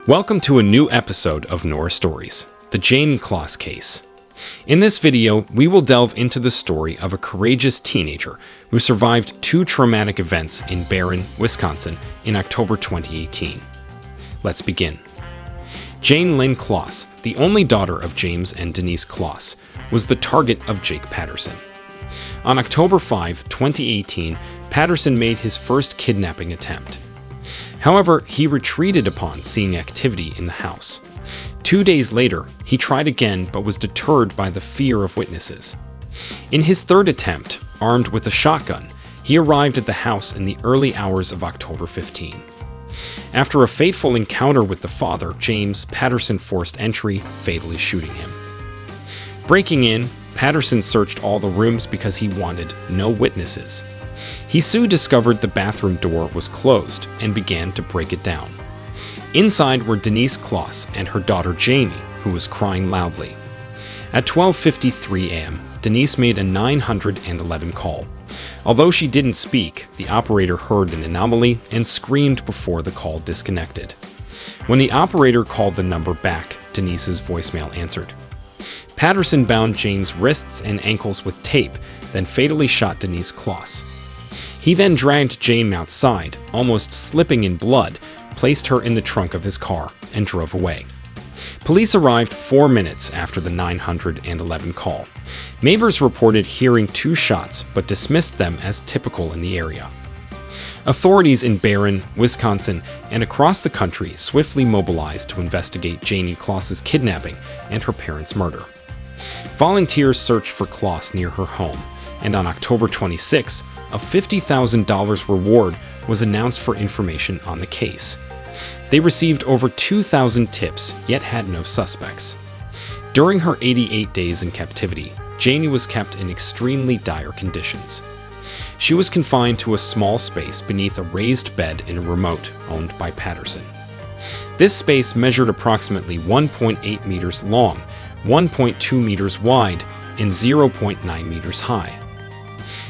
Welcome to a new episode of Nora Stories, the Jamie Kloss case. In this video, we will delve into the story of a courageous teenager who survived two traumatic events in Barron, Wisconsin in October 2018. Let's begin. Jane Lynn Kloss, the only daughter of James and Denise Kloss, was the target of Jake Patterson. On October 5, 2018, Patterson made his first kidnapping attempt. However, he retreated upon seeing activity in the house. 2 days later, he tried again but was deterred by the fear of witnesses. In his third attempt, armed with a shotgun, he arrived at the house in the early hours of October 15. After a fateful encounter with the father, James, Patterson forced entry, fatally shooting him. Breaking in, Patterson searched all the rooms because he wanted no witnesses. He soon discovered the bathroom door was closed and began to break it down. Inside were Denise Kloss and her daughter Jamie, who was crying loudly. At 12:53 a.m., Denise made a 911 call. Although she didn't speak, the operator heard an anomaly and screamed before the call disconnected. When the operator called the number back, Denise's voicemail answered. Patterson bound Jane's wrists and ankles with tape, then fatally shot Denise Kloss. He then dragged Jane outside, almost slipping in blood, placed her in the trunk of his car, and drove away. Police arrived 4 minutes after the 911 call. Neighbors reported hearing 2 shots, but dismissed them as typical in the area. Authorities in Barron, Wisconsin, and across the country swiftly mobilized to investigate Jamie Kloss's kidnapping and her parents' murder. Volunteers searched for Kloss near her home, and on October 26, a $50,000 reward was announced for information on the case. They received over 2,000 tips, yet had no suspects. During her 88 days in captivity, Jamie was kept in extremely dire conditions. She was confined to a small space beneath a raised bed in a remote owned by Patterson. This space measured approximately 1.8 meters long, 1.2 meters wide, and 0.9 meters high.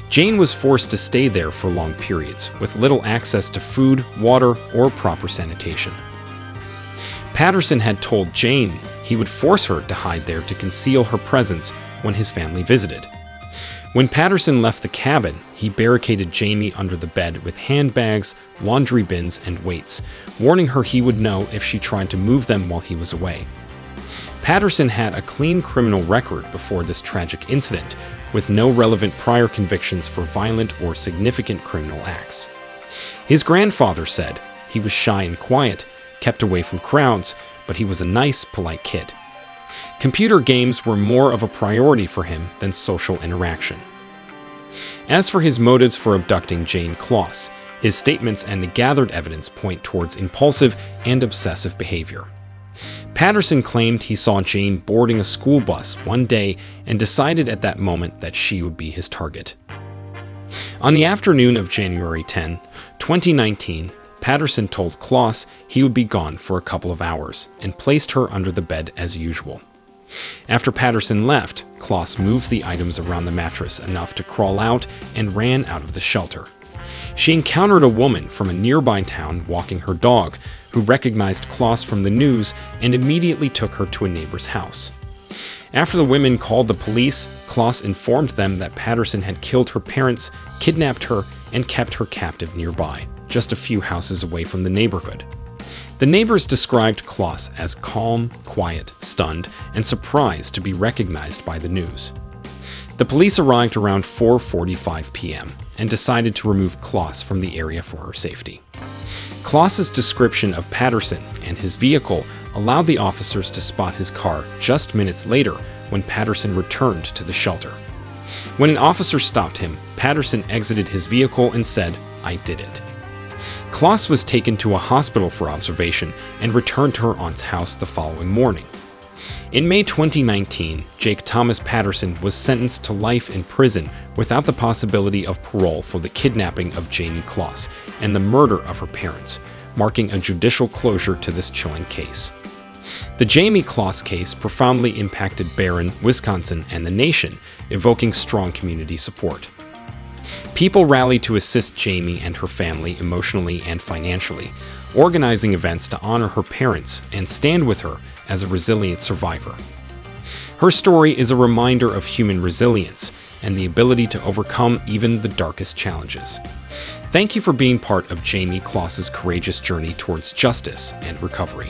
Jane was forced to stay there for long periods, with little access to food, water, or proper sanitation. Patterson had told Jane he would force her to hide there to conceal her presence when his family visited. When Patterson left the cabin, he barricaded Jamie under the bed with handbags, laundry bins, and weights, warning her he would know if she tried to move them while he was away. Patterson had a clean criminal record before this tragic incident, with no relevant prior convictions for violent or significant criminal acts. His grandfather said he was shy and quiet, kept away from crowds, but he was a nice, polite kid. Computer games were more of a priority for him than social interaction. As for his motives for abducting Jane Kloss, his statements and the gathered evidence point towards impulsive and obsessive behavior. Patterson claimed he saw Jane boarding a school bus one day and decided at that moment that she would be his target. On the afternoon of January 10, 2019, Patterson told Kloss he would be gone for a couple of hours and placed her under the bed as usual. After Patterson left, Kloss moved the items around the mattress enough to crawl out and ran out of the shelter. She encountered a woman from a nearby town walking her dog, who recognized Kloss from the news and immediately took her to a neighbor's house. After the women called the police, Kloss informed them that Patterson had killed her parents, kidnapped her, and kept her captive nearby, just a few houses away from the neighborhood. The neighbors described Kloss as calm, quiet, stunned, and surprised to be recognized by the news. The police arrived around 4:45 p.m. and decided to remove Kloss from the area for her safety. Kloss's description of Patterson and his vehicle allowed the officers to spot his car just minutes later when Patterson returned to the shelter. When an officer stopped him, Patterson exited his vehicle and said, "I did it." Kloss was taken to a hospital for observation and returned to her aunt's house the following morning. In May 2019, Jake Thomas Patterson was sentenced to life in prison without the possibility of parole for the kidnapping of Jamie Kloss and the murder of her parents, marking a judicial closure to this chilling case. The Jamie Kloss case profoundly impacted Barron, Wisconsin, and the nation, evoking strong community support. People rallied to assist Jamie and her family emotionally and financially, organizing events to honor her parents and stand with her as a resilient survivor. Her story is a reminder of human resilience and the ability to overcome even the darkest challenges. Thank you for being part of Jamie Kloss's courageous journey towards justice and recovery.